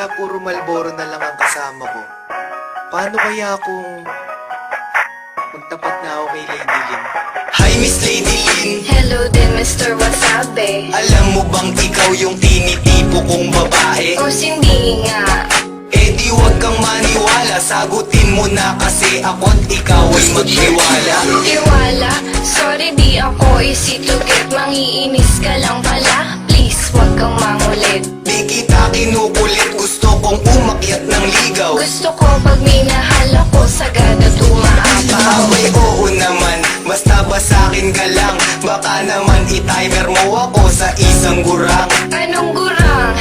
kaya puro Malboro na lang ang kasama ko? Paano kaya kung magtapat na ako kay Lady Lin? Hi Miss Lady Lin, Hello din Mr. Wasabi. alam mo bang ikaw yung tinitipo kong babae? O hindi nga. Eh di wag kang maniwala, sagutin mo na kasi ako't ikaw ay magtiwala. Iwala, sorry di ako easy to get. Mangiinis ka lang pala, please wag kang mangulit. Di kita kinukulit, gusto kong umakyat ng ligaw. Gusto ko pag minahal ako, sagad at umaapaw. Abay oo naman, basta ba sa'kin ka lang? Baka naman i-timer mo ako sa isang gurang. Anong gurang?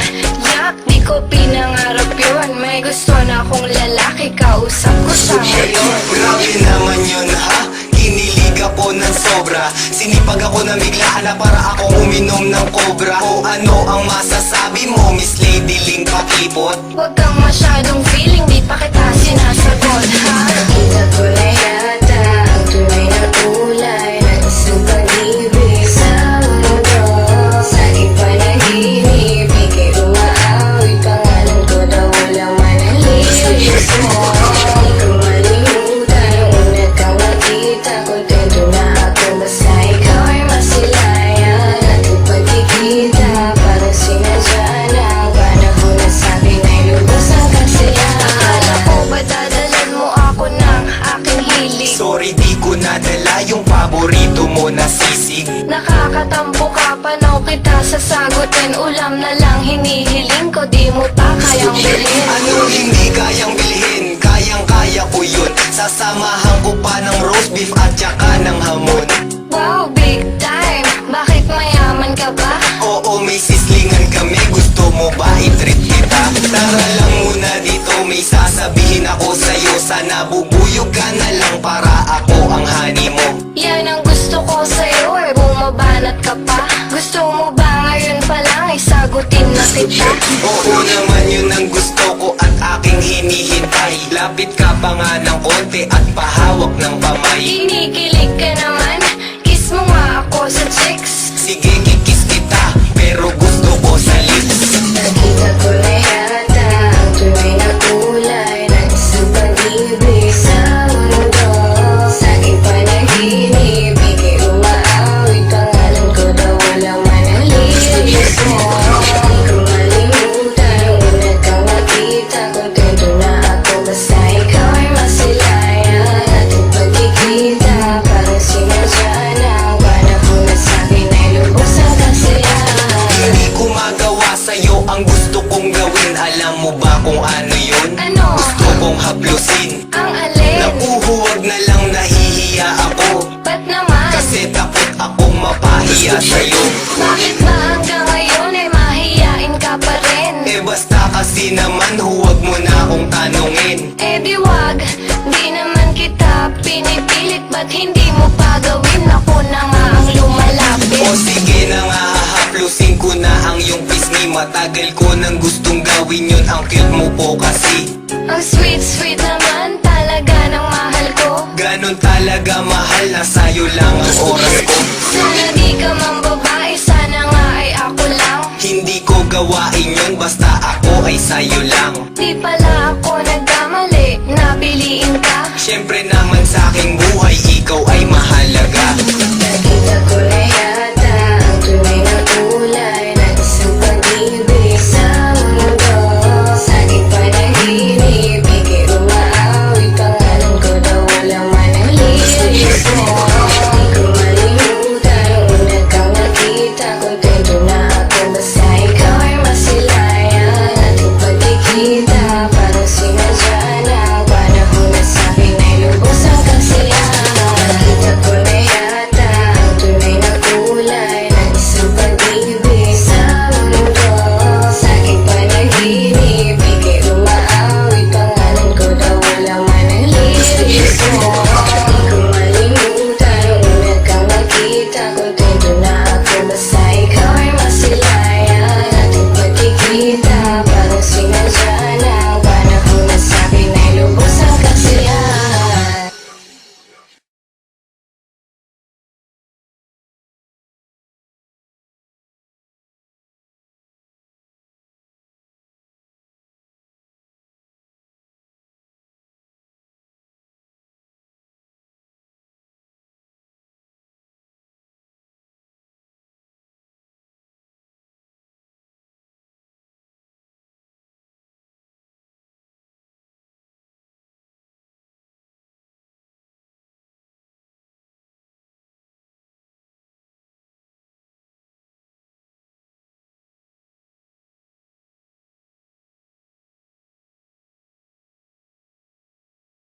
Yak, di ko pinangarap yun. May gusto na akong lalaki, kausap ko siya ngayon. Grabe naman yun ha, kinilig ako ng sobra. Sinipag ako ng biglaan na para akong uminom ng cobra. O ano ang masasabi mo Miss Lady Ling Pakipot? Huwag kang masyadong feeling, di pa kita sinasagot ha. Nakita ko na yata ang tunay na kulay ng isang pag-ibig sa mundo. Sa ipanaginip, ika'y umaawit, pangalan ko daw walang manalilis mo. Di ko malimutan nung una kang makita, kontento na ako basta ikaw ay masilayan. Ating pagkikita, parang sinadya na ang panahon na sa'kin ay lubos ang kasiyahan. Akala ko ba dadalan mo ako ng aking hilig? Sorry di ko nadala yung paborito mo na sisig. Nakakatampo ka, panaw kita sasagutin. Ulam na lang hinihiling ko, di mo pa kayang bilhin. Anong hindi kayang bilhin? Kayang-kaya ko yun. Sasamahan ko pa ng roast beef at saka ng hamon. Wow, big time! Bakit mayaman ka ba? Oo, may sislingan kami. Gusto mo ba i-treat kita? Tara lang muna dito, may sasabihin ako sa'yo. Sana bubuyog ka na lang para ako ang honey mo. Yan ang gusto ko sa'yo, eh bumabanat ka pa. Gusto mo ba ngayon pa lang isagutin na kita? Oo naman yun ang gusto ko at aking hinihintay. Lapit ka pa nga ng konti at pahawak ng kamay. Kinikilig ka naman, kiss mo nga ako sa chicks. Sige, kikis kita, pero gusto ko sa lips. Nakita ko na yata ang tunay na kulay ng isang pag-ibig sa mundo. Sa ipanaginip, ika'y umaawit, pangalan ko daw walang manalilis mo. Di ko malimutan nung una kang makita, kontento na ako basta ikaw ay masilayan. Ating pagkikita, parang sinadya na ang panahon na sa'kin ay lubos ang kasiyahan. Hindi ko magawa sa'yo ang gusto kong gawin. Alam mo ba kung ano yun? Ano? Gusto kong haplusin. Ang alin? Napuhuwag na lang, nahihiya ako. Ba't naman? Kasi takot akong mapahiya sa'yo. Bakit ba hanggang ngayon ay mahiyain ka pa rin? Eh basta kasi naman, huwag mo na akong tanungin. Eh di wag, di naman kita pinipilit. Ba't hindi mo pa gawin? Ako na nga ang lumalapit. O sige na nga, hahaplusin ko na ang iyong pisngi. Matagal ko nang gustong gawin yun, ang cute mo po kasi. Ang sweet naman talaga ng mahal ko. Ganon talaga mahal, na sa'yo lang ang oras ko. Sana di ka mang babae, sana nga ay ako lang. Hindi ko gawain yun, basta ako ay sa'yo lang. Di pala ako nagkamali, napiliin ka. Siyempre na